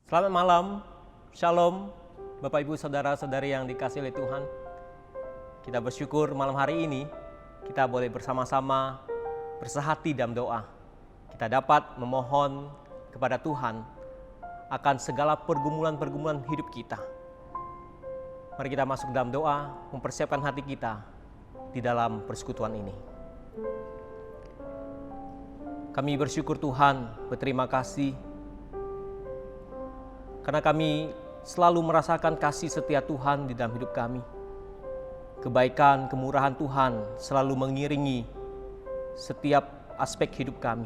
Selamat malam, Shalom, Bapak Ibu Saudara-saudari yang dikasihi oleh Tuhan. Kita bersyukur malam hari ini kita boleh bersama-sama bersehati dalam doa. Kita dapat memohon kepada Tuhan akan segala pergumulan-pergumulan hidup kita. Mari kita masuk dalam doa, mempersiapkan hati kita di dalam persekutuan ini. Kami bersyukur Tuhan, berterima kasih karena kami selalu merasakan kasih setia Tuhan di dalam hidup kami. Kebaikan, kemurahan Tuhan selalu mengiringi setiap aspek hidup kami.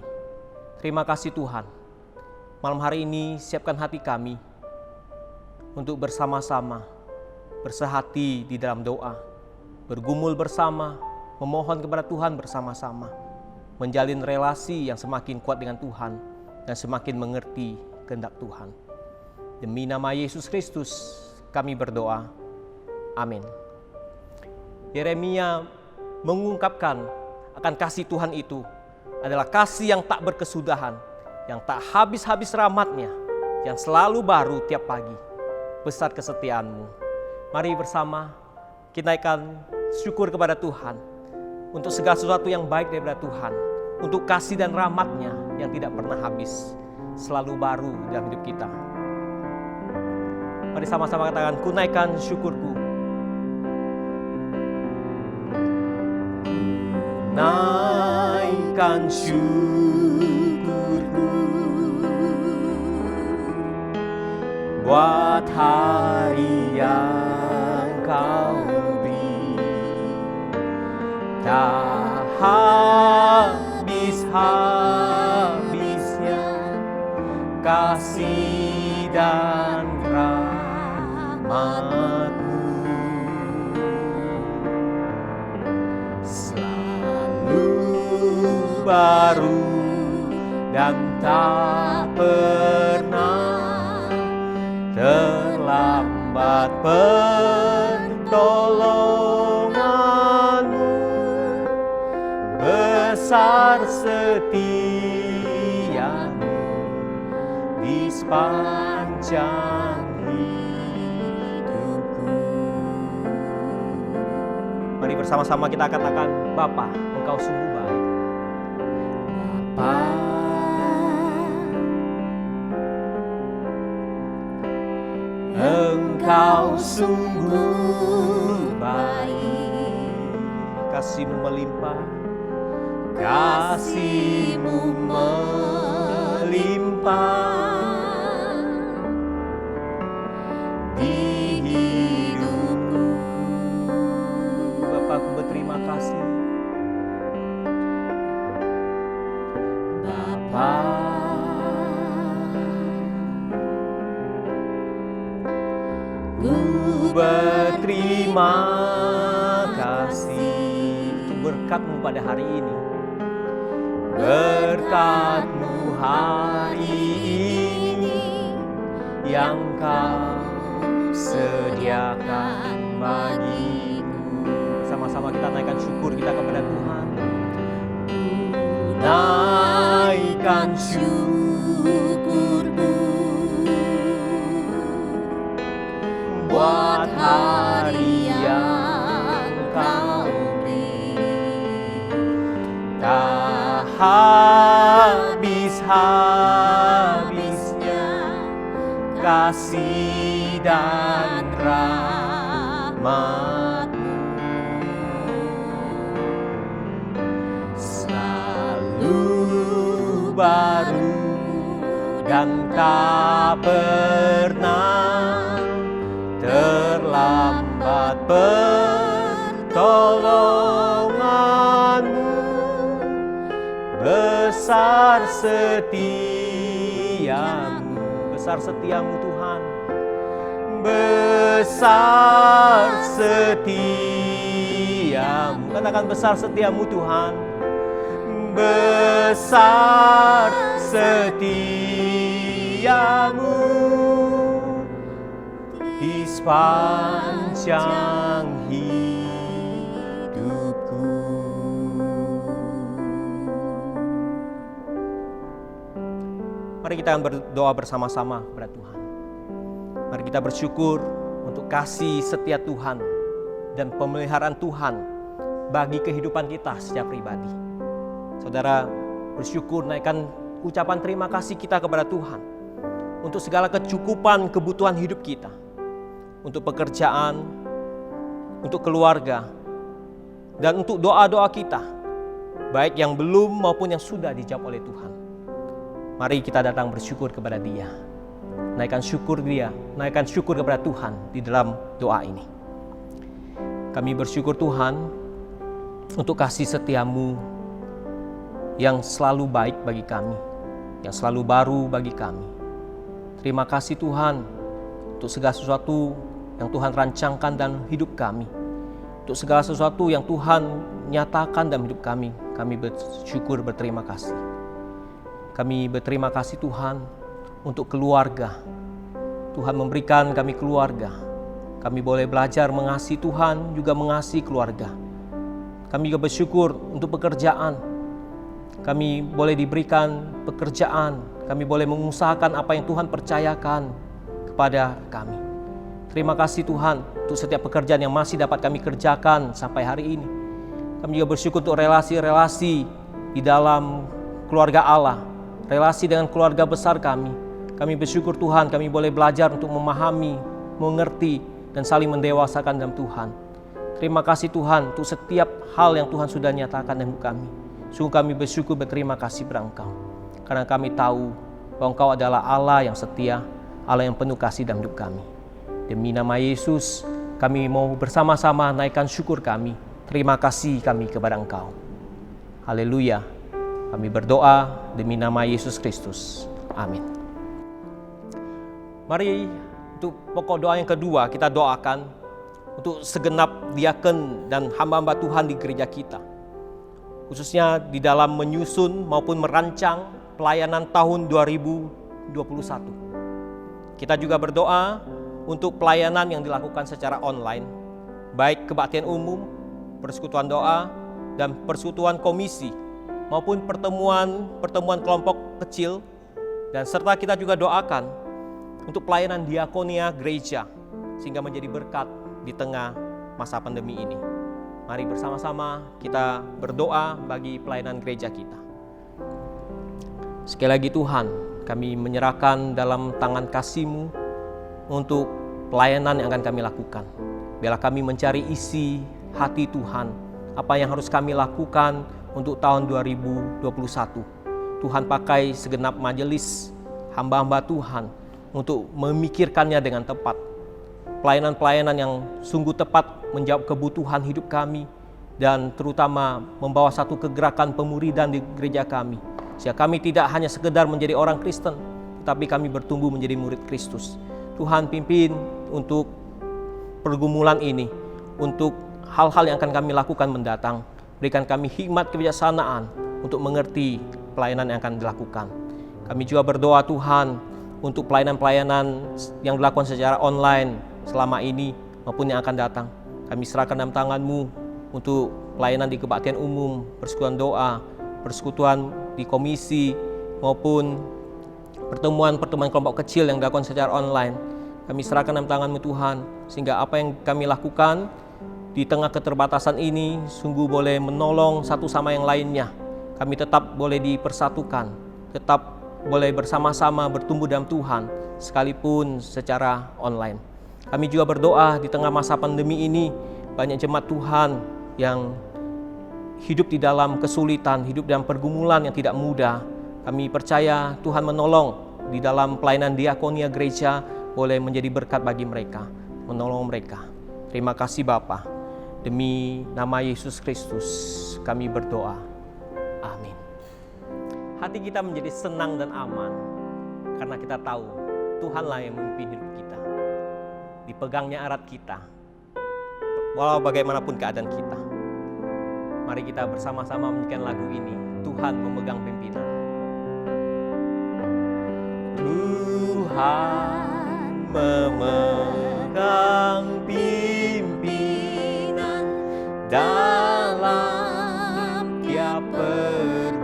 Terima kasih Tuhan. Malam hari ini siapkan hati kami untuk bersama-sama bersehati di dalam doa, bergumul bersama, memohon kepada Tuhan bersama-sama, menjalin relasi yang semakin kuat dengan Tuhan dan semakin mengerti kehendak Tuhan. Demi nama Yesus Kristus kami berdoa. Amin. Yeremia mengungkapkan akan kasih Tuhan itu adalah kasih yang tak berkesudahan, yang tak habis-habis rahmatnya, yang selalu baru tiap pagi. Besar kesetiaanmu. Mari bersama kita naikkan syukur kepada Tuhan untuk segala sesuatu yang baik daripada Tuhan, untuk kasih dan rahmat-Nya yang tidak pernah habis, selalu baru dalam hidup kita. Mari sama-sama katakan, ku naikkan syukurku. Naikkan syukurku buat hari yang Kau beri, tak habis-habisnya kasih dan rahmat-Mu, selalu baru dan tak pernah terlambat pertolongan-Mu, besar setia-Mu di sepanjang hidupku. Mari bersama-sama kita katakan, Bapa, Engkau sungguh baik. Bapa, Engkau sungguh baik, kasih-Mu melimpah, kasih-Mu melimpah di hidupku. Bapa, aku berterima kasih. Bapa, ku berterima kasih untuk berkat-Mu pada hari ini. Berkat-Mu hari ini yang Kau sediakan bagiku. Sama-sama kita naikkan syukur kita kepada Tuhan. Naikkan syukurku buat hari yang Kau beri, tak habis-habisnya kasih dan rahmat-Mu, selalu baru dan tak pernah terlambat pertolongan-Mu, besar setiamu, besar setiamu Tuhan, besar setiamu, katakan besar setiamu Tuhan, besar setiamu di sepanjang hidupku. Mari kita berdoa bersama-sama kepada Tuhan. Mari kita bersyukur untuk kasih setia Tuhan dan pemeliharaan Tuhan bagi kehidupan kita secara pribadi. Saudara bersyukur, naikkan ucapan terima kasih kita kepada Tuhan untuk segala kecukupan kebutuhan hidup kita, untuk pekerjaan, untuk keluarga, dan untuk doa-doa kita, baik yang belum maupun yang sudah dijawab oleh Tuhan. Mari kita datang bersyukur kepada Dia. Naikkan syukur Dia, naikkan syukur kepada Tuhan di dalam doa ini. Kami bersyukur Tuhan untuk kasih setia-Mu yang selalu baik bagi kami, yang selalu baru bagi kami. Terima kasih Tuhan untuk segala sesuatu yang Tuhan rancangkan dalam hidup kami, untuk segala sesuatu yang Tuhan nyatakan dalam hidup kami. Kami bersyukur, berterima kasih. Kami berterima kasih Tuhan untuk keluarga. Tuhan memberikan kami keluarga. Kami boleh belajar mengasihi Tuhan, juga mengasihi keluarga. Kami juga bersyukur untuk pekerjaan. Kami boleh diberikan pekerjaan. Kami boleh mengusahakan apa yang Tuhan percayakan kepada kami. Terima kasih Tuhan untuk setiap pekerjaan yang masih dapat kami kerjakan sampai hari ini. Kami juga bersyukur untuk relasi-relasi di dalam keluarga Allah, relasi dengan keluarga besar kami. Kami bersyukur Tuhan, kami boleh belajar untuk memahami, mengerti, dan saling mendewasakan dalam Tuhan. Terima kasih Tuhan untuk setiap hal yang Tuhan sudah nyatakan dalam hidup kami. Sungguh kami bersyukur, berterima kasih kepada Engkau. Karena kami tahu bahwa Engkau adalah Allah yang setia, Allah yang penuh kasih dalam hidup kami. Demi nama Yesus, kami mau bersama-sama naikkan syukur kami. Terima kasih kami kepada Engkau. Haleluya. Kami berdoa demi nama Yesus Kristus. Amin. Mari untuk pokok doa yang kedua kita doakan untuk segenap diaken dan hamba-hamba Tuhan di gereja kita. Khususnya di dalam menyusun maupun merancang pelayanan tahun 2021. Kita juga berdoa untuk pelayanan yang dilakukan secara online, baik kebaktian umum, persekutuan doa, dan persekutuan komisi, maupun pertemuan kelompok kecil, dan serta kita juga doakan untuk pelayanan diakonia gereja, sehingga menjadi berkat di tengah masa pandemi ini. Mari bersama-sama kita berdoa bagi pelayanan gereja kita. Sekali lagi Tuhan, kami menyerahkan dalam tangan kasih-Mu untuk pelayanan yang akan kami lakukan. Biarlah kami mencari isi hati Tuhan, apa yang harus kami lakukan untuk tahun 2021. Tuhan pakai segenap majelis hamba-hamba Tuhan untuk memikirkannya dengan tepat. Pelayanan-pelayanan yang sungguh tepat menjawab kebutuhan hidup kami, dan terutama membawa satu kegerakan pemuridan di gereja kami. Sehingga kami tidak hanya sekedar menjadi orang Kristen, tetapi kami bertumbuh menjadi murid Kristus. Tuhan pimpin untuk pergumulan ini, untuk hal-hal yang akan kami lakukan mendatang. Berikan kami hikmat kebijaksanaan untuk mengerti pelayanan yang akan dilakukan. Kami juga berdoa Tuhan untuk pelayanan-pelayanan yang dilakukan secara online selama ini maupun yang akan datang. Kami serahkan dalam tangan-Mu untuk pelayanan di kebaktian umum, persekutuan doa, persekutuan di komisi, maupun pertemuan-pertemuan kelompok kecil yang dilakukan secara online. Kami serahkan dalam tangan-Mu Tuhan, sehingga apa yang kami lakukan di tengah keterbatasan ini sungguh boleh menolong satu sama yang lainnya. Kami tetap boleh dipersatukan, tetap boleh bersama-sama bertumbuh dalam Tuhan, sekalipun secara online. Kami juga berdoa di tengah masa pandemi ini, banyak jemaat Tuhan yang hidup di dalam kesulitan, hidup dalam pergumulan yang tidak mudah. Kami percaya Tuhan menolong di dalam pelayanan diakonia gereja, boleh menjadi berkat bagi mereka, menolong mereka. Terima kasih Bapa. Demi nama Yesus Kristus kami berdoa. Amin. Hati kita menjadi senang dan aman karena kita tahu Tuhanlah yang memimpin hidup kita. Dipegangnya erat kita, walau bagaimanapun keadaan kita. Mari kita bersama-sama menyanyikan lagu ini, Tuhan memegang pimpinan. Tuhan memegang pimpinan dalam tiap perbuatanku.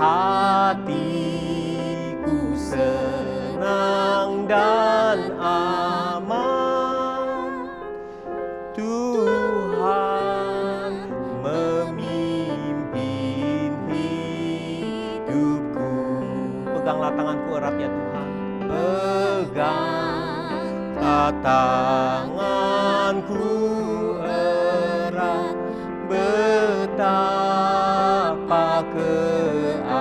hatiku senang dan aman. Tuhan memimpin hidupku. Peganglah tanganku erat ya Tuhan. Pegang tanganku erat, betapa keadaanku.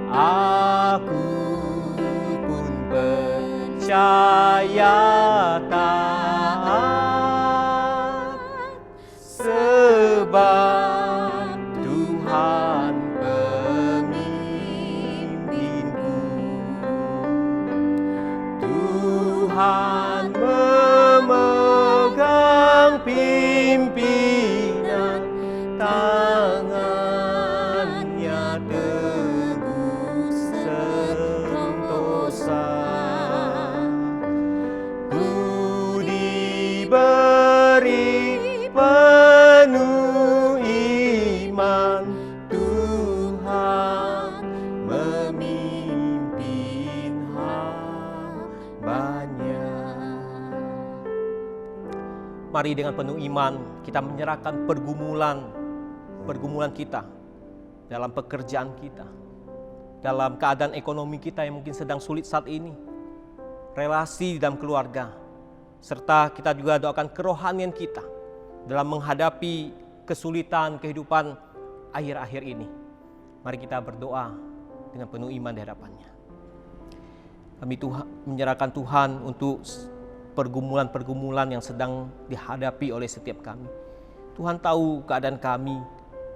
Aku pun percaya taat, sebab Tuhan pemimpinku. Tuhan memegang pimpinan, tangannya teguh sentosa. Ku diberi penuh iman, Tuhan memimpin hamba-Nya. Mari dengan penuh iman kita menyerahkan pergumulan kita dalam pekerjaan kita, dalam keadaan ekonomi kita yang mungkin sedang sulit saat ini, relasi dalam keluarga, serta kita juga doakan kerohanian kita dalam menghadapi kesulitan kehidupan akhir-akhir ini. Mari kita berdoa dengan penuh iman di hadapan-Nya. Kami menyerahkan Tuhan untuk pergumulan-pergumulan yang sedang dihadapi oleh setiap kami. Tuhan tahu keadaan kami.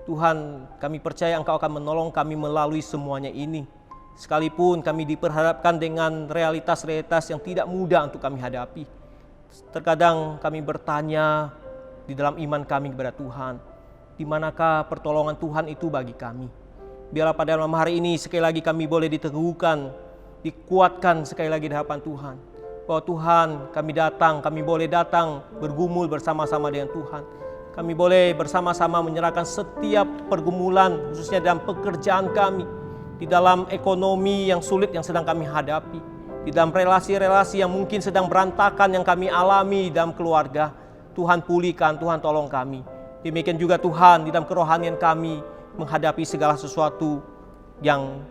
Tuhan, kami percaya Engkau akan menolong kami melalui semuanya ini. Sekalipun kami diperhadapkan dengan realitas-realitas yang tidak mudah untuk kami hadapi. Terkadang kami bertanya di dalam iman kami kepada Tuhan, di manakah pertolongan Tuhan itu bagi kami? Biarlah pada malam hari ini sekali lagi kami boleh diteguhkan, dikuatkan sekali lagi di hadapan Tuhan. Bahwa Tuhan, kami boleh datang bergumul bersama-sama dengan Tuhan. Kami boleh bersama-sama menyerahkan setiap pergumulan, khususnya dalam pekerjaan kami, di dalam ekonomi yang sulit yang sedang kami hadapi, di dalam relasi-relasi yang mungkin sedang berantakan yang kami alami dalam keluarga. Tuhan pulihkan, Tuhan tolong kami. Demikian juga Tuhan di dalam kerohanian kami menghadapi segala sesuatu yang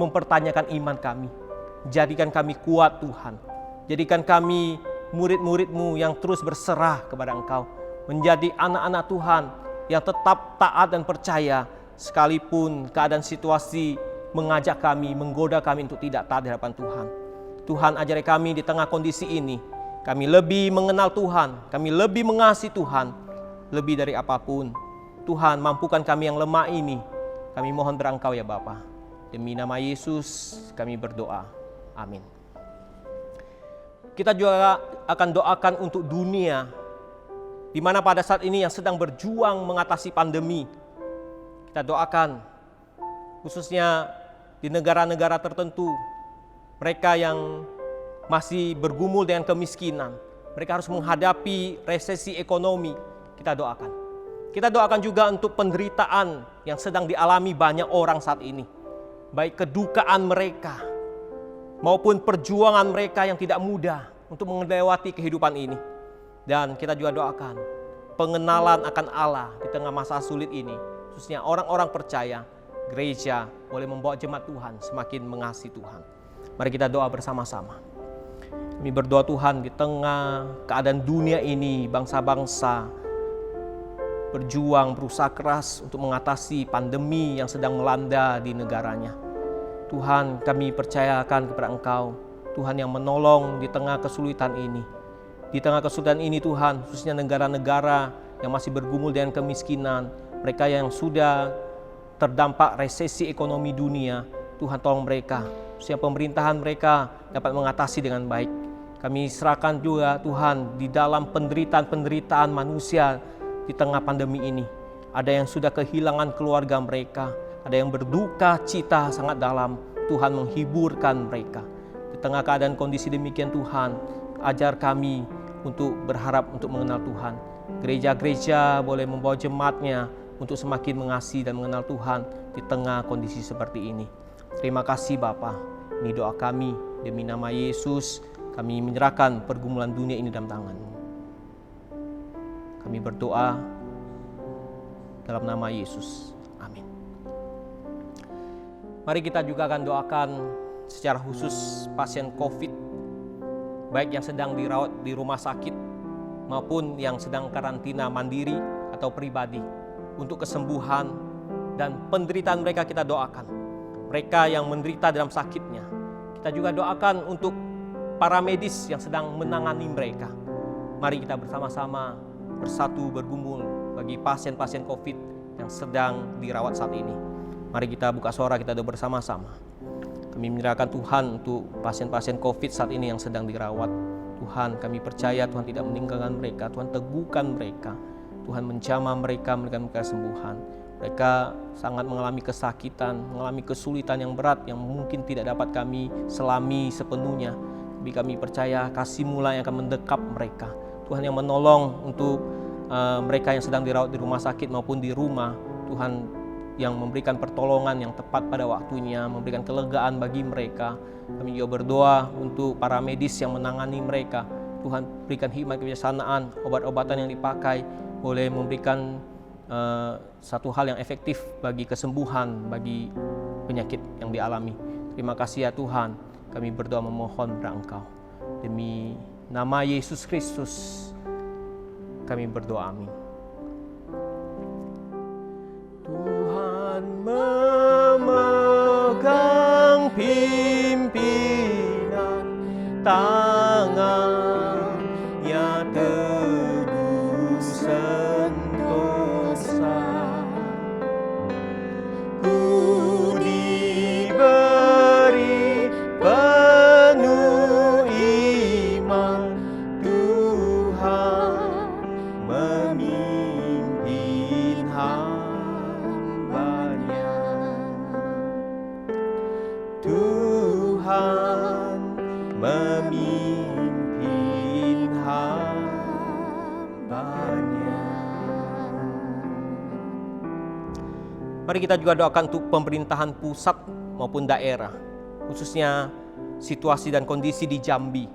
mempertanyakan iman kami. Jadikan kami kuat Tuhan. Jadikan kami murid-murid-Mu yang terus berserah kepada Engkau. Menjadi anak-anak Tuhan yang tetap taat dan percaya sekalipun keadaan situasi mengajak kami, menggoda kami untuk tidak taat di hadapan Tuhan. Tuhan ajari kami di tengah kondisi ini, kami lebih mengenal Tuhan, kami lebih mengasihi Tuhan, lebih dari apapun. Tuhan, mampukan kami yang lemah ini, kami mohon berengkau ya Bapa. Demi nama Yesus kami berdoa. Amin. Kita juga akan doakan untuk dunia, di mana pada saat ini yang sedang berjuang mengatasi pandemi. Kita doakan, khususnya di negara-negara tertentu, mereka yang masih bergumul dengan kemiskinan, mereka harus menghadapi resesi ekonomi. Kita doakan. Kita doakan juga untuk penderitaan yang sedang dialami banyak orang saat ini. Baik kedukaan mereka, maupun perjuangan mereka yang tidak mudah untuk melewati kehidupan ini. Dan kita juga doakan pengenalan akan Allah di tengah masa sulit ini. Khususnya orang-orang percaya, gereja boleh membawa jemaat Tuhan semakin mengasihi Tuhan. Mari kita doa bersama-sama. Kami berdoa Tuhan di tengah keadaan dunia ini, bangsa-bangsa berjuang, berusaha keras untuk mengatasi pandemi yang sedang melanda di negaranya. Tuhan, kami percayakan kepada Engkau, Tuhan yang menolong di tengah kesulitan ini. Di tengah kesulitan ini Tuhan, khususnya negara-negara yang masih bergumul dengan kemiskinan, mereka yang sudah terdampak resesi ekonomi dunia, Tuhan tolong mereka, khususnya pemerintahan mereka dapat mengatasi dengan baik. Kami serahkan juga Tuhan di dalam penderitaan manusia di tengah pandemi ini. Ada yang sudah kehilangan keluarga mereka, ada yang berduka cita sangat dalam. Tuhan menghiburkan mereka. Di tengah keadaan kondisi demikian Tuhan, ajar kami untuk berharap untuk mengenal Tuhan. Gereja-gereja boleh membawa jemaatnya untuk semakin mengasihi dan mengenal Tuhan di tengah kondisi seperti ini. Terima kasih Bapa. Ini doa kami, demi nama Yesus kami menyerahkan pergumulan dunia ini dalam tangan-Mu. Kami berdoa dalam nama Yesus. Amin. Mari kita juga akan doakan secara khusus pasien COVID, baik yang sedang dirawat di rumah sakit maupun yang sedang karantina mandiri atau pribadi, untuk kesembuhan dan penderitaan mereka kita doakan. Mereka yang menderita dalam sakitnya, kita juga doakan untuk para medis yang sedang menangani mereka. Mari kita bersama-sama bersatu bergumul bagi pasien-pasien COVID yang sedang dirawat saat ini. Mari kita buka suara, kita doa bersama-sama. Kami menyerahkan Tuhan untuk pasien-pasien COVID saat ini yang sedang dirawat. Tuhan, kami percaya Tuhan tidak meninggalkan mereka. Tuhan teguhkan mereka. Tuhan menjamah mereka, memberikan mereka kesembuhan. Mereka sangat mengalami kesakitan, mengalami kesulitan yang berat yang mungkin tidak dapat kami selami sepenuhnya. Tapi kami percaya kasih-Mu yang akan mendekap mereka. Tuhan yang menolong untuk mereka yang sedang dirawat di rumah sakit maupun di rumah. Tuhan yang memberikan pertolongan yang tepat pada waktunya, memberikan kelegaan bagi mereka. Kami juga berdoa untuk para medis yang menangani mereka. Tuhan berikan hikmat kebijaksanaan, obat-obatan yang dipakai boleh memberikan satu hal yang efektif bagi kesembuhan, bagi penyakit yang dialami. Terima kasih ya Tuhan, kami berdoa memohon kepada Engkau. Demi nama Yesus Kristus kami berdoa, amin. Tuhan memegang pimpinan tangan-Nya teguh sentosa. Ku diberi penuh iman, Tuhan memimpin hamba-Nya. Tuhan memimpin hamba-Nya. Mari kita juga doakan untuk pemerintahan pusat maupun daerah, khususnya situasi dan kondisi di Jambi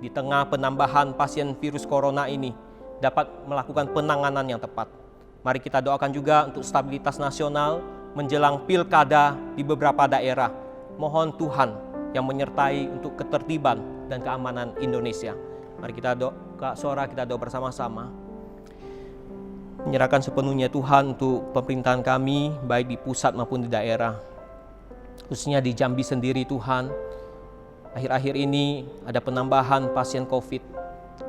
di tengah penambahan pasien virus corona ini dapat melakukan penanganan yang tepat. Mari kita doakan juga untuk stabilitas nasional menjelang pilkada di beberapa daerah. Mohon Tuhan yang menyertai untuk ketertiban dan keamanan Indonesia. Mari kita doa suara, kita doa bersama-sama. Menyerahkan sepenuhnya Tuhan untuk pemerintahan kami, baik di pusat maupun di daerah. Khususnya di Jambi sendiri Tuhan, akhir-akhir ini ada penambahan pasien COVID.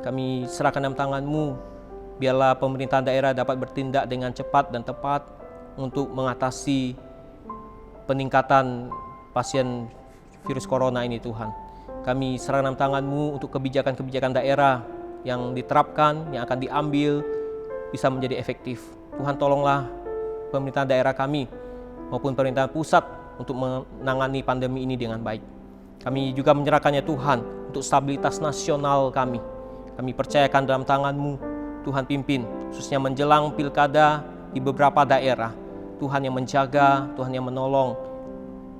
Kami serahkan dalam tangan-Mu, biarlah pemerintahan daerah dapat bertindak dengan cepat dan tepat untuk mengatasi peningkatan pasien virus corona ini Tuhan. Kami serahkan dalam tangan-Mu untuk kebijakan-kebijakan daerah yang diterapkan, yang akan diambil, bisa menjadi efektif. Tuhan tolonglah pemerintahan daerah kami maupun pemerintahan pusat untuk menangani pandemi ini dengan baik. Kami juga menyerahkannya Tuhan untuk stabilitas nasional kami. Kami percayakan dalam tangan-Mu, Tuhan pimpin, khususnya menjelang pilkada di beberapa daerah. Tuhan yang menjaga, Tuhan yang menolong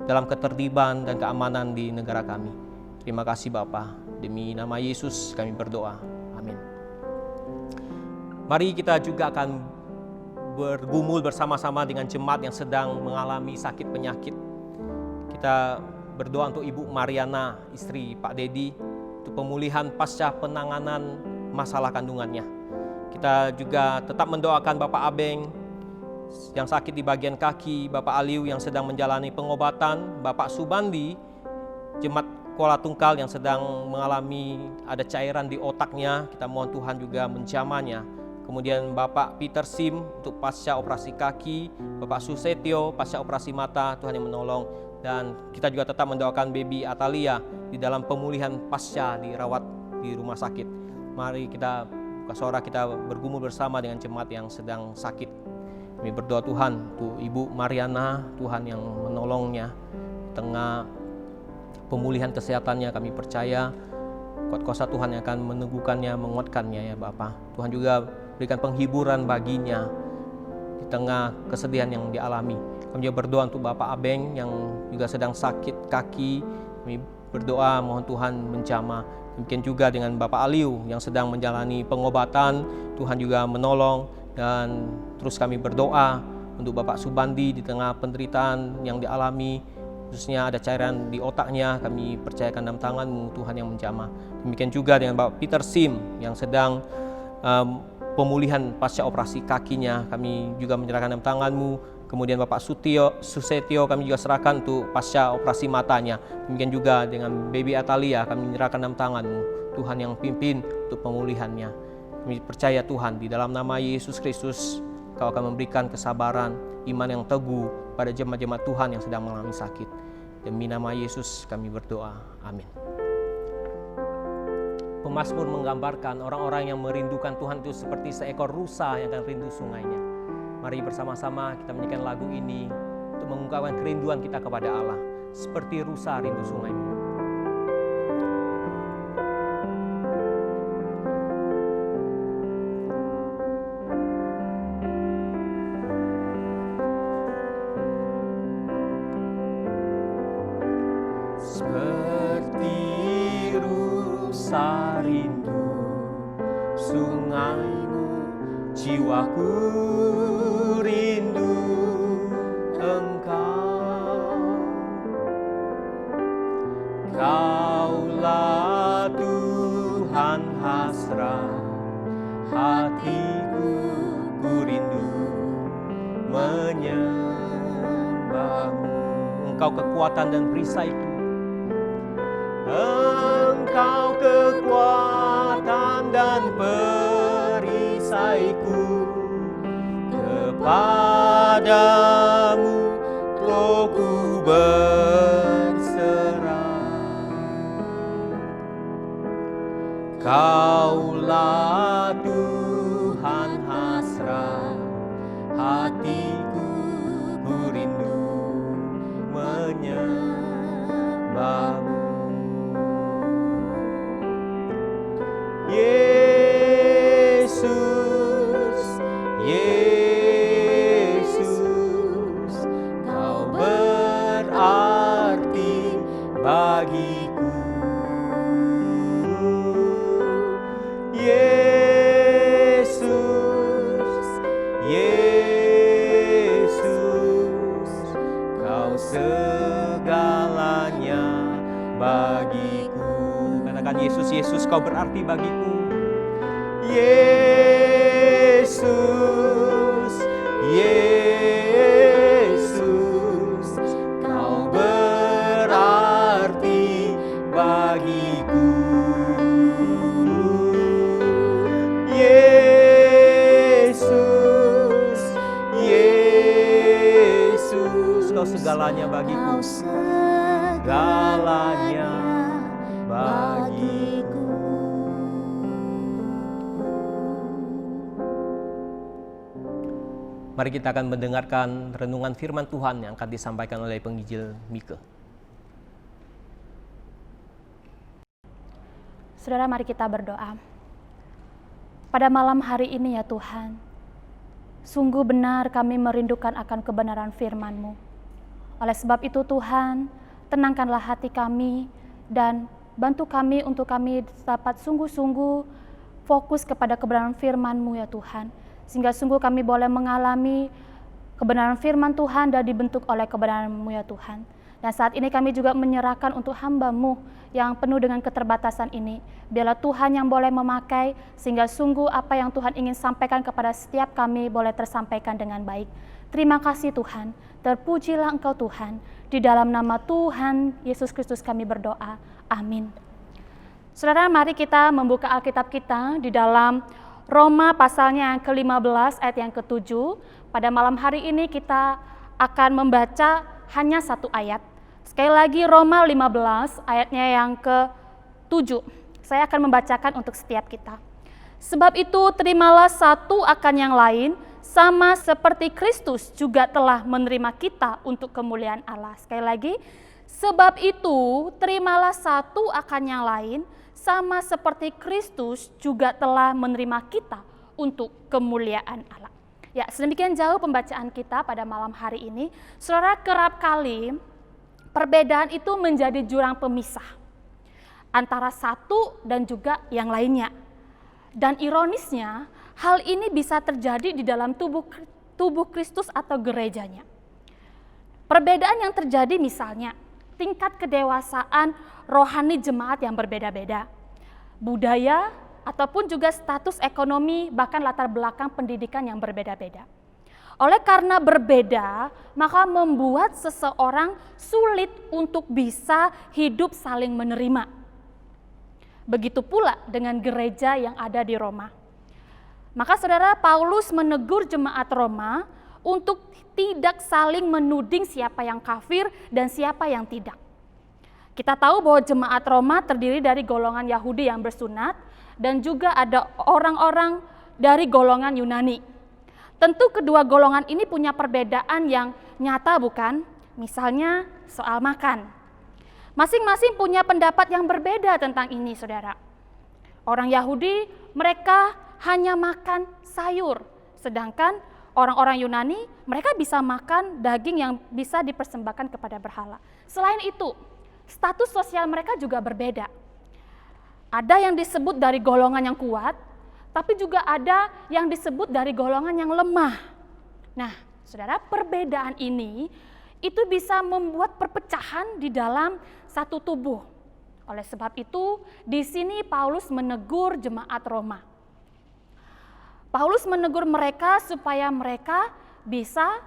dalam ketertiban dan keamanan di negara kami. Terima kasih Bapa, demi nama Yesus kami berdoa. Amin. Mari kita juga akan bergumul bersama-sama dengan jemaat yang sedang mengalami sakit penyakit. Kita berdoa untuk Ibu Mariana, istri Pak Dedi, untuk pemulihan pasca penanganan masalah kandungannya. Kita juga tetap mendoakan Bapak Abeng yang sakit di bagian kaki, Bapak Aliu yang sedang menjalani pengobatan, Bapak Subandi, jemaat Kuala Tungkal yang sedang mengalami ada cairan di otaknya. Kita mohon Tuhan juga menjamahnya. Kemudian Bapak Peter Sim untuk pasca operasi kaki, Bapak Susetio pasca operasi mata, Tuhan yang menolong. Dan kita juga tetap mendoakan Baby Atalia di dalam pemulihan pasca dirawat di rumah sakit. Mari kita buka suara, kita bergumul bersama dengan jemaat yang sedang sakit. Kami berdoa Tuhan untuk Ibu Mariana, Tuhan yang menolongnya tengah pemulihan kesehatannya. Kami percaya kuat kuasa Tuhan yang akan meneguhkannya, menguatkannya ya Bapa. Tuhan juga berikan penghiburan baginya di tengah kesedihan yang dialami. Kami juga berdoa untuk Bapak Abeng yang juga sedang sakit kaki. Kami berdoa mohon Tuhan menjamah. Demikian juga dengan Bapak Aliu yang sedang menjalani pengobatan, Tuhan juga menolong. Dan terus kami berdoa untuk Bapak Subandi di tengah penderitaan yang dialami, khususnya ada cairan di otaknya, kami percayakan dalam tangan-Mu Tuhan yang menjamah. Demikian juga dengan Bapak Peter Sim yang sedang pemulihan pasca operasi kakinya, kami juga menyerahkan dalam tangan-Mu. Kemudian Bapak Susetio kami juga serahkan untuk pasca operasi matanya. Demikian juga dengan Baby Atalia kami menyerahkan dalam tangan-Mu, Tuhan yang pimpin untuk pemulihannya. Kami percaya Tuhan di dalam nama Yesus Kristus Kau akan memberikan kesabaran, iman yang teguh pada jemaat-jemaat Tuhan yang sedang mengalami sakit. Demi nama Yesus kami berdoa. Amin. Pemazmur menggambarkan orang-orang yang merindukan Tuhan itu seperti seekor rusa yang akan rindu sungainya. Mari bersama-sama kita menyanyikan lagu ini untuk mengungkapkan kerinduan kita kepada Allah, seperti rusa rindu sungaimu. Seperti rusa rindu sungaimu, jiwaku rindu Engkau. Kaulah Tuhan hasrat hatiku, ku rindu menyembah-Mu. Engkau kekuatan dan perisaiku, Engkau kekuatan dan perisaiku, kepadamu rohku berserah. Kaulah Tuhan hasrat hatiku, ku rindu menyembah-Mu. Yesus, Yesus, Kau berarti bagiku. Yesus, Yesus, Kau segalanya bagiku. Katakan Yesus, Yesus, Kau berarti bagiku. Yesus, Yesus, Kau berarti bagiku. Yesus, Yesus, Kau segalanya bagiku. Segalanya bagiku. Mari kita akan mendengarkan renungan firman Tuhan yang akan disampaikan oleh penginjil Mika. Saudara, mari kita berdoa. Pada malam hari ini ya Tuhan, sungguh benar kami merindukan akan kebenaran firman-Mu. Oleh sebab itu Tuhan, tenangkanlah hati kami dan bantu kami untuk kami dapat sungguh-sungguh fokus kepada kebenaran firman-Mu ya Tuhan. Sehingga sungguh kami boleh mengalami kebenaran firman Tuhan dan dibentuk oleh kebenaran-Mu ya Tuhan. Dan saat ini kami juga menyerahkan untuk hamba-Mu yang penuh dengan keterbatasan ini. Biarlah Tuhan yang boleh memakai, sehingga sungguh apa yang Tuhan ingin sampaikan kepada setiap kami boleh tersampaikan dengan baik. Terima kasih Tuhan, terpujilah Engkau Tuhan. Di dalam nama Tuhan Yesus Kristus kami berdoa. Amin. Saudara, mari kita membuka Alkitab kita di dalam Roma pasalnya yang ke-15 ayat yang ke-7. Pada malam hari ini kita akan membaca hanya satu ayat. Sekali lagi Roma 15 ayatnya yang ke-7. Saya akan membacakan untuk setiap kita. Sebab itu terimalah satu akan yang lain, sama seperti Kristus juga telah menerima kita untuk kemuliaan Allah. Sekali lagi, sebab itu terimalah satu akan yang lain, sama seperti Kristus juga telah menerima kita untuk kemuliaan Allah. Ya, sedemikian jauh pembacaan kita pada malam hari ini. Saudara, kerap kali perbedaan itu menjadi jurang pemisah antara satu dan juga yang lainnya. Dan ironisnya, hal ini bisa terjadi di dalam tubuh Kristus atau gerejanya. Perbedaan yang terjadi misalnya tingkat kedewasaan rohani jemaat yang berbeda-beda, budaya ataupun juga status ekonomi, bahkan latar belakang pendidikan yang berbeda-beda. Oleh karena berbeda, maka membuat seseorang sulit untuk bisa hidup saling menerima. Begitu pula dengan gereja yang ada di Roma. Maka saudara, Paulus menegur jemaat Roma untuk tidak saling menuding siapa yang kafir dan siapa yang tidak. Kita tahu bahwa jemaat Roma terdiri dari golongan Yahudi yang bersunat dan juga ada orang-orang dari golongan Yunani. Tentu kedua golongan ini punya perbedaan yang nyata, bukan? Misalnya soal makan. Masing-masing punya pendapat yang berbeda tentang ini, saudara. Orang Yahudi mereka hanya makan sayur, sedangkan orang-orang Yunani mereka bisa makan daging yang bisa dipersembahkan kepada berhala. Selain itu, status sosial mereka juga berbeda. Ada yang disebut dari golongan yang kuat, tapi juga ada yang disebut dari golongan yang lemah. Nah, saudara, perbedaan ini itu bisa membuat perpecahan di dalam satu tubuh. Oleh sebab itu, di sini Paulus menegur jemaat Roma. Paulus menegur mereka supaya mereka bisa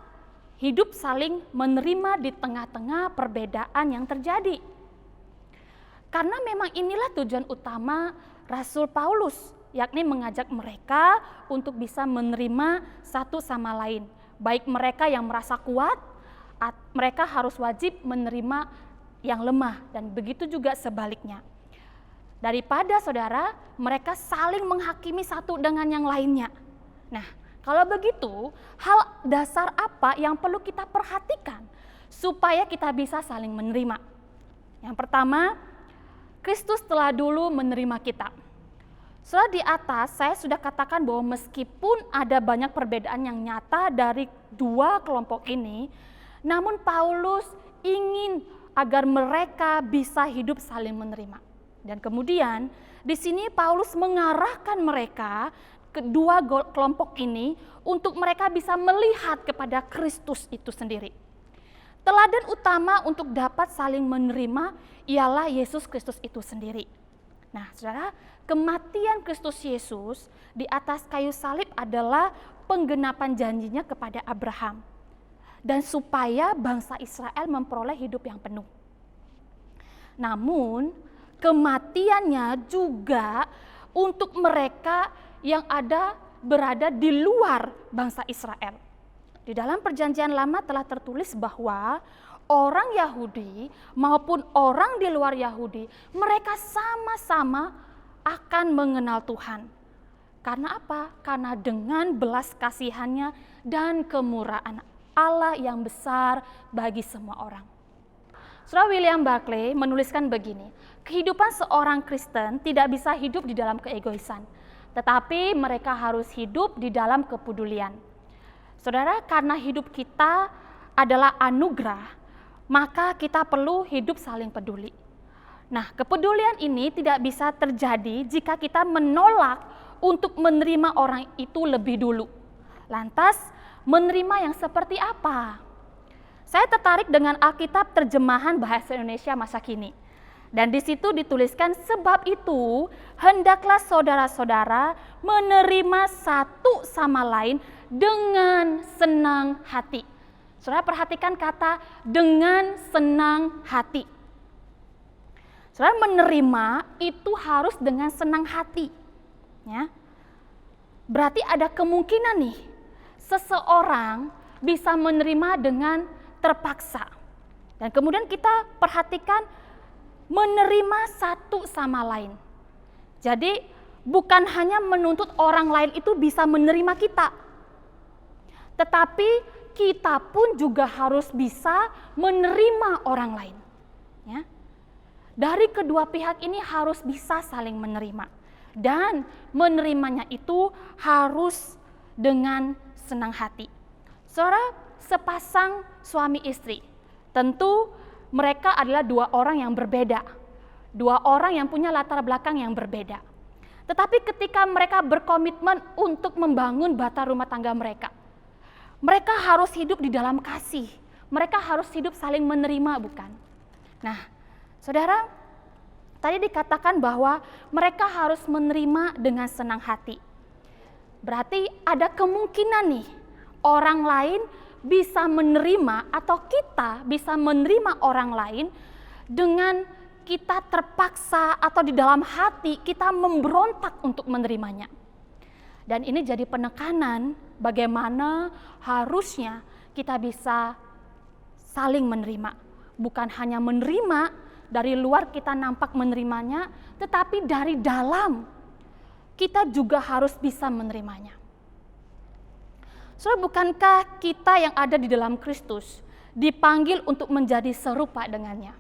hidup saling menerima di tengah-tengah perbedaan yang terjadi. Karena memang inilah tujuan utama Rasul Paulus, yakni mengajak mereka untuk bisa menerima satu sama lain. Baik mereka yang merasa kuat, mereka harus wajib menerima yang lemah, dan begitu juga sebaliknya. Daripada saudara, mereka saling menghakimi satu dengan yang lainnya. Nah, kalau begitu, hal dasar apa yang perlu kita perhatikan supaya kita bisa saling menerima? Yang pertama, Kristus telah dulu menerima kita. Setelah di atas, saya sudah katakan bahwa meskipun ada banyak perbedaan yang nyata dari dua kelompok ini, namun Paulus ingin agar mereka bisa hidup saling menerima. Dan kemudian di sini Paulus mengarahkan mereka, kedua kelompok ini, untuk mereka bisa melihat kepada Kristus itu sendiri. Teladan utama untuk dapat saling menerima ialah Yesus Kristus itu sendiri. Nah, saudara, kematian Kristus Yesus di atas kayu salib adalah penggenapan janjinya kepada Abraham. Dan supaya bangsa Israel memperoleh hidup yang penuh. Namun, kematiannya juga untuk mereka yang berada di luar bangsa Israel. Di dalam perjanjian lama telah tertulis bahwa orang Yahudi maupun orang di luar Yahudi, mereka sama-sama akan mengenal Tuhan. Karena apa? Karena dengan belas kasihannya dan kemurahan Allah yang besar bagi semua orang. Saudara William Barclay menuliskan begini, kehidupan seorang Kristen tidak bisa hidup di dalam keegoisan, tetapi mereka harus hidup di dalam kepedulian. Saudara, karena hidup kita adalah anugerah, maka kita perlu hidup saling peduli. Nah, kepedulian ini tidak bisa terjadi jika kita menolak untuk menerima orang itu lebih dulu. Lantas, menerima yang seperti apa? Saya tertarik dengan Alkitab terjemahan bahasa Indonesia masa kini. Dan di situ dituliskan, sebab itu hendaklah saudara-saudara menerima satu sama lain dengan senang hati. Saudara perhatikan kata dengan senang hati. Saudara, menerima itu harus dengan senang hati. Ya. Berarti ada kemungkinan nih, seseorang bisa menerima dengan terpaksa. Dan kemudian kita perhatikan menerima satu sama lain. Jadi bukan hanya menuntut orang lain itu bisa menerima kita, tetapi kita pun juga harus bisa menerima orang lain. Ya. dari kedua pihak ini harus bisa saling menerima. Dan menerimanya itu harus dengan senang hati. Saudara, sepasang suami istri, tentu mereka adalah dua orang yang berbeda. Dua orang yang punya latar belakang yang berbeda. Tetapi ketika mereka berkomitmen untuk membangun bata rumah tangga mereka, mereka harus hidup di dalam kasih. Mereka harus hidup saling menerima, bukan? Nah, saudara, tadi dikatakan bahwa mereka harus menerima dengan senang hati. Berarti ada kemungkinan nih, orang lain bisa menerima atau kita bisa menerima orang lain dengan kita terpaksa atau di dalam hati kita memberontak untuk menerimanya. Dan ini jadi penekanan bagaimana harusnya kita bisa saling menerima. Bukan hanya menerima, dari luar kita nampak menerimanya, tetapi dari dalam kita juga harus bisa menerimanya. Saudara, bukankah kita yang ada di dalam Kristus dipanggil untuk menjadi serupa dengannya?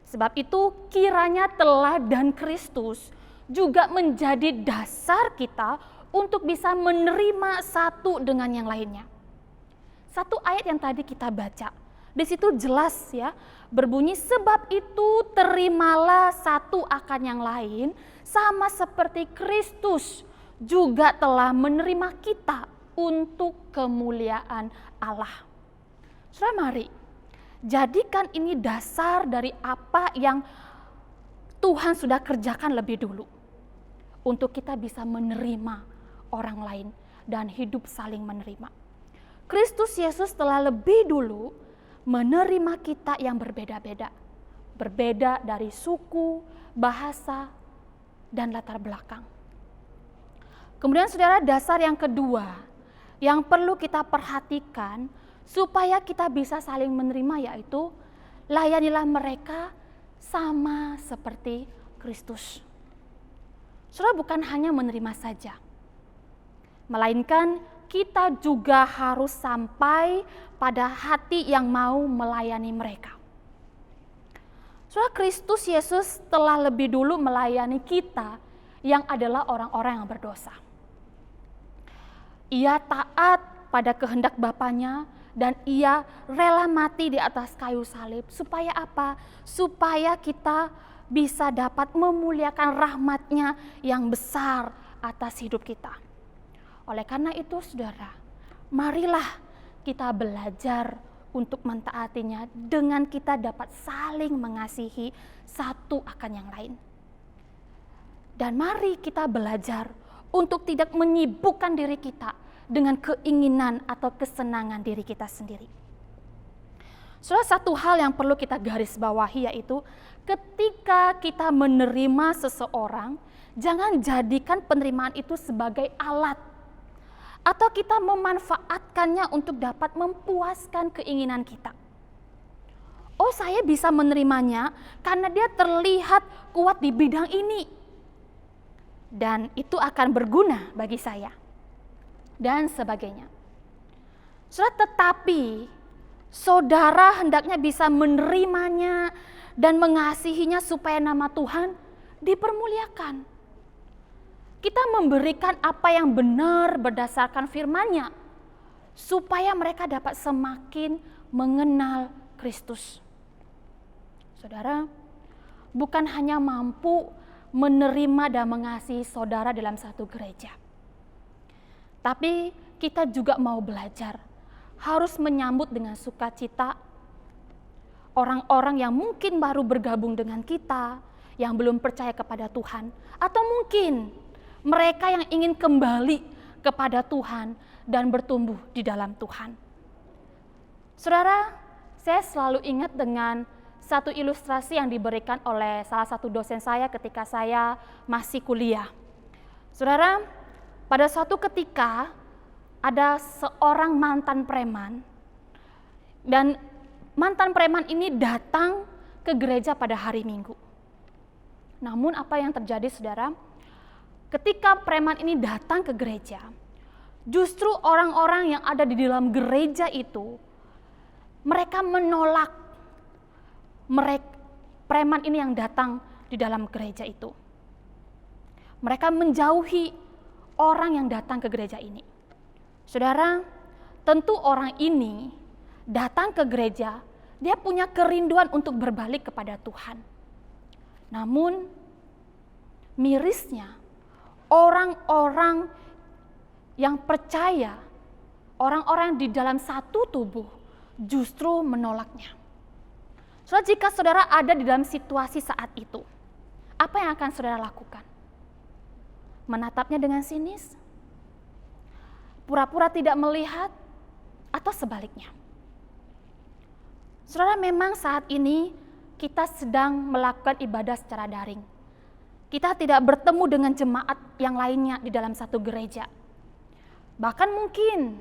Sebab itu kiranya teladan Kristus juga menjadi dasar kita untuk bisa menerima satu dengan yang lainnya. Satu ayat yang tadi kita baca, di situ jelas ya, berbunyi sebab itu terimalah satu akan yang lain sama seperti Kristus juga telah menerima kita untuk kemuliaan Allah. Saudara, mari jadikan ini dasar dari apa yang Tuhan sudah kerjakan lebih dulu. Untuk kita bisa menerima orang lain dan hidup saling menerima. Kristus Yesus telah lebih dulu menerima kita yang berbeda-beda. Berbeda dari suku, bahasa, dan latar belakang. Kemudian saudara, dasar yang kedua yang perlu kita perhatikan supaya kita bisa saling menerima, yaitu layanilah mereka sama seperti Kristus. Saudara, bukan hanya menerima saja, melainkan kita juga harus sampai pada hati yang mau melayani mereka. Saudara, Kristus Yesus telah lebih dulu melayani kita yang adalah orang-orang yang berdosa. Ia taat pada kehendak Bapanya, dan ia rela mati di atas kayu salib. Supaya apa? Supaya kita bisa dapat memuliakan rahmat-Nya yang besar atas hidup kita. Oleh karena itu saudara, marilah kita belajar untuk mentaatinya dengan kita dapat saling mengasihi satu akan yang lain. Dan mari kita belajar untuk tidak menyibukkan diri kita dengan keinginan atau kesenangan diri kita sendiri. Salah satu hal yang perlu kita garis bawahi yaitu ketika kita menerima seseorang, jangan jadikan penerimaan itu sebagai alat atau kita memanfaatkannya untuk dapat mempuaskan keinginan kita. Oh, saya bisa menerimanya karena dia terlihat kuat di bidang ini. Dan itu akan berguna bagi saya. Dan sebagainya. Tetapi saudara hendaknya bisa menerimanya dan mengasihinya supaya nama Tuhan dipermuliakan. Kita memberikan apa yang benar berdasarkan firman-Nya supaya mereka dapat semakin mengenal Kristus. Saudara, bukan hanya mampu menerima dan mengasihi saudara dalam satu gereja, tapi kita juga mau belajar, harus menyambut dengan sukacita orang-orang yang mungkin baru bergabung dengan kita, yang belum percaya kepada Tuhan, atau mungkin mereka yang ingin kembali kepada Tuhan dan bertumbuh di dalam Tuhan. Saudara, saya selalu ingat dengan satu ilustrasi yang diberikan oleh salah satu dosen saya ketika saya masih kuliah. Saudara, pada suatu ketika ada seorang mantan preman, dan mantan preman ini datang ke gereja pada hari Minggu. Namun apa yang terjadi saudara? Ketika preman ini datang ke gereja, justru orang-orang yang ada di dalam gereja itu, mereka menolak preman ini yang datang di dalam gereja itu. Mereka menjauhi orang yang datang ke gereja ini. Saudara, tentu orang ini datang ke gereja, dia punya kerinduan untuk berbalik kepada Tuhan. Namun, mirisnya, orang-orang yang percaya, orang-orang di dalam satu tubuh justru menolaknya. Saudara, jika saudara ada di dalam situasi saat itu, apa yang akan saudara lakukan? Menatapnya dengan sinis? Pura-pura tidak melihat? Atau sebaliknya? Saudara, memang saat ini kita sedang melakukan ibadah secara daring. Kita tidak bertemu dengan jemaat yang lainnya di dalam satu gereja. Bahkan mungkin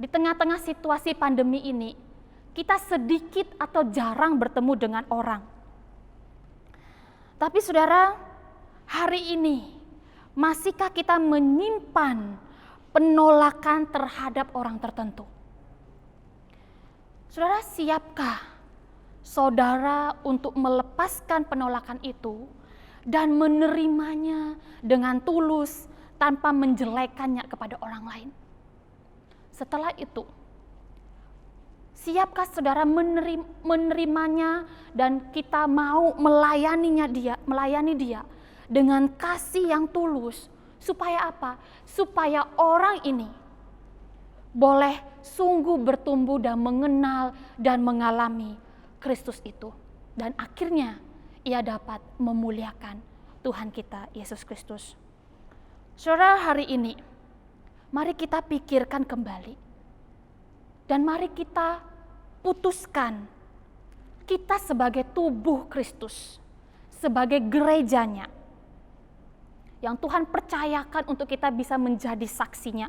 di tengah-tengah situasi pandemi ini, kita sedikit atau jarang bertemu dengan orang. Tapi saudara, hari ini, masihkah kita menyimpan penolakan terhadap orang tertentu? Saudara, siapkah saudara untuk melepaskan penolakan itu dan menerimanya dengan tulus tanpa menjelekannya kepada orang lain? Setelah itu, siapkah saudara menerimanya dan kita mau melayani dia dengan kasih yang tulus, supaya apa? Supaya orang ini boleh sungguh bertumbuh dan mengenal dan mengalami Kristus itu. Dan akhirnya ia dapat memuliakan Tuhan kita Yesus Kristus. Saudara, hari ini mari kita pikirkan kembali dan mari kita putuskan, kita sebagai tubuh Kristus, sebagai gerejanya yang Tuhan percayakan untuk kita bisa menjadi saksinya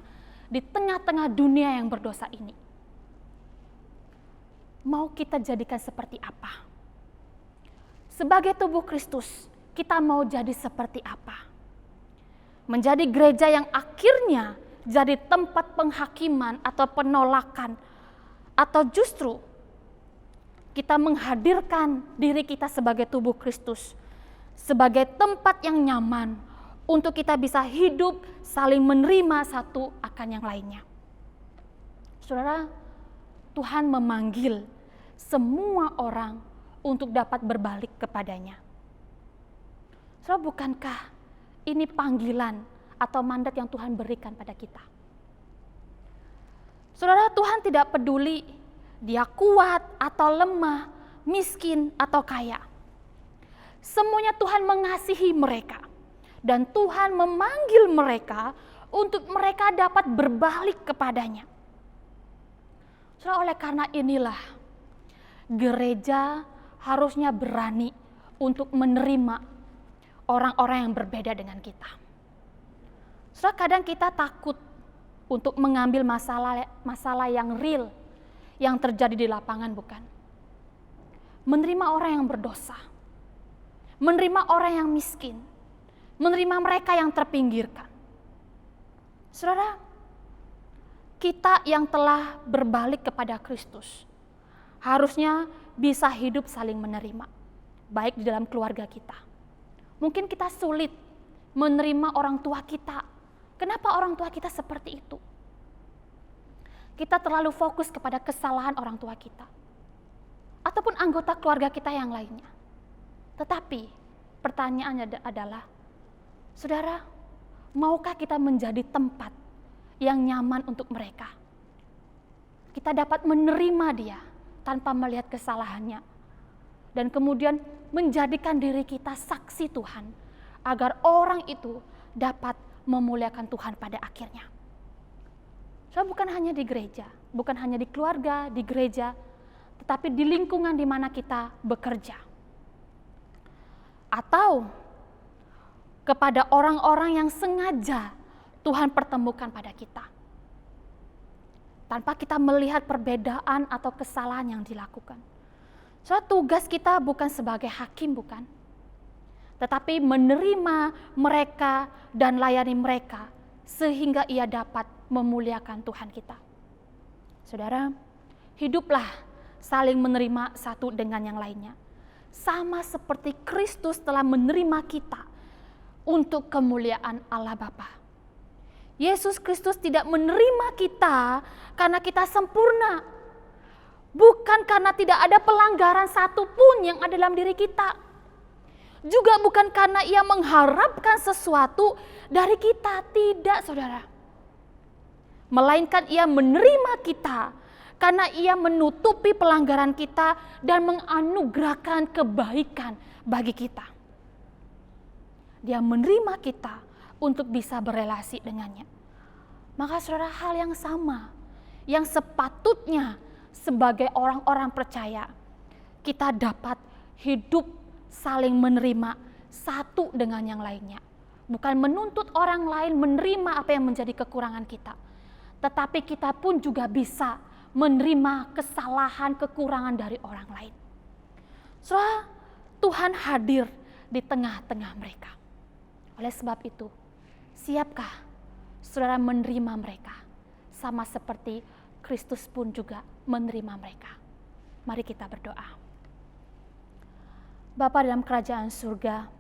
di tengah-tengah dunia yang berdosa ini. Mau kita jadikan seperti apa? Sebagai tubuh Kristus, kita mau jadi seperti apa? Menjadi gereja yang akhirnya jadi tempat penghakiman atau penolakan, atau justru kita menghadirkan diri kita sebagai tubuh Kristus, sebagai tempat yang nyaman untuk kita bisa hidup saling menerima satu akan yang lainnya. Saudara, Tuhan memanggil semua orang untuk dapat berbalik kepadanya. Saudara, bukankah ini panggilan atau mandat yang Tuhan berikan pada kita? Saudara, Tuhan tidak peduli dia kuat atau lemah, miskin atau kaya. Semuanya Tuhan mengasihi mereka. Dan Tuhan memanggil mereka untuk mereka dapat berbalik kepadanya. Saudara, oleh karena inilah gereja harusnya berani untuk menerima orang-orang yang berbeda dengan kita. Saudara, kadang kita takut untuk mengambil masalah yang real yang terjadi di lapangan, bukan? Menerima orang yang berdosa, menerima orang yang miskin, menerima mereka yang terpinggirkan. Saudara, kita yang telah berbalik kepada Kristus harusnya bisa hidup saling menerima, baik di dalam keluarga kita. Mungkin kita sulit menerima orang tua kita. Kenapa orang tua kita seperti itu? Kita terlalu fokus kepada kesalahan orang tua kita, ataupun anggota keluarga kita yang lainnya. Tetapi pertanyaannya adalah, saudara, maukah kita menjadi tempat yang nyaman untuk mereka? Kita dapat menerima dia tanpa melihat kesalahannya. Dan kemudian menjadikan diri kita saksi Tuhan, agar orang itu dapat memuliakan Tuhan pada akhirnya. So, bukan hanya di gereja, bukan hanya di keluarga, di gereja, tetapi di lingkungan di mana kita bekerja. Atau kepada orang-orang yang sengaja Tuhan pertemukan pada kita. Tanpa kita melihat perbedaan atau kesalahan yang dilakukan. So, tugas kita bukan sebagai hakim, bukan? Tetapi menerima mereka dan layani mereka sehingga ia dapat memuliakan Tuhan kita. Saudara, hiduplah saling menerima satu dengan yang lainnya. sama seperti Kristus telah menerima kita untuk kemuliaan Allah Bapa. Yesus Kristus tidak menerima kita karena kita sempurna. Bukan karena tidak ada pelanggaran satupun yang ada dalam diri kita. Juga bukan karena ia mengharapkan sesuatu dari kita. Tidak, saudara. Melainkan ia menerima kita karena ia menutupi pelanggaran kita dan menganugerahkan kebaikan bagi kita. Dia menerima kita untuk bisa berelasi dengannya. Maka saudara, hal yang sama yang sepatutnya sebagai orang-orang percaya kita dapat hidup saling menerima satu dengan yang lainnya. Bukan menuntut orang lain menerima apa yang menjadi kekurangan kita, tetapi kita pun juga bisa menerima kesalahan kekurangan dari orang lain. Saudara, Tuhan hadir di tengah-tengah mereka. Oleh sebab itu, siapkah saudara menerima mereka? Sama seperti Kristus pun juga menerima mereka. Mari kita berdoa. Bapa dalam kerajaan surga,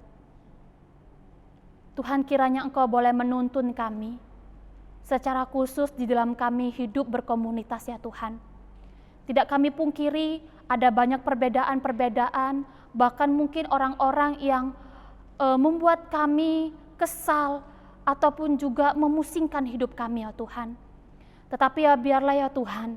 Tuhan, kiranya Engkau boleh menuntun kami, secara khusus di dalam kami hidup berkomunitas ya Tuhan. Tidak kami pungkiri ada banyak perbedaan-perbedaan, bahkan mungkin orang-orang yang membuat kami kesal ataupun juga memusingkan hidup kami ya Tuhan. Tetapi ya biarlah ya Tuhan,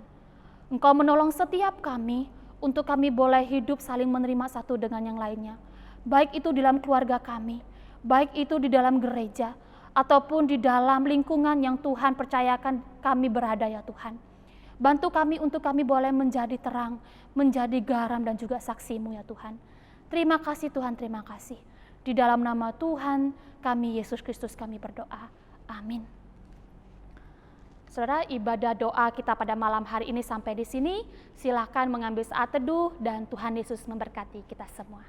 Engkau menolong setiap kami untuk kami boleh hidup saling menerima satu dengan yang lainnya. Baik itu di dalam keluarga kami, baik itu di dalam gereja, ataupun di dalam lingkungan yang Tuhan percayakan kami berada ya Tuhan. Bantu kami untuk kami boleh menjadi terang, menjadi garam dan juga saksi-Mu ya Tuhan. Terima kasih Tuhan, terima kasih. Di dalam nama Tuhan kami Yesus Kristus kami berdoa. Amin. Saudara, ibadah doa kita pada malam hari ini sampai di sini. Silakan mengambil saat teduh dan Tuhan Yesus memberkati kita semua.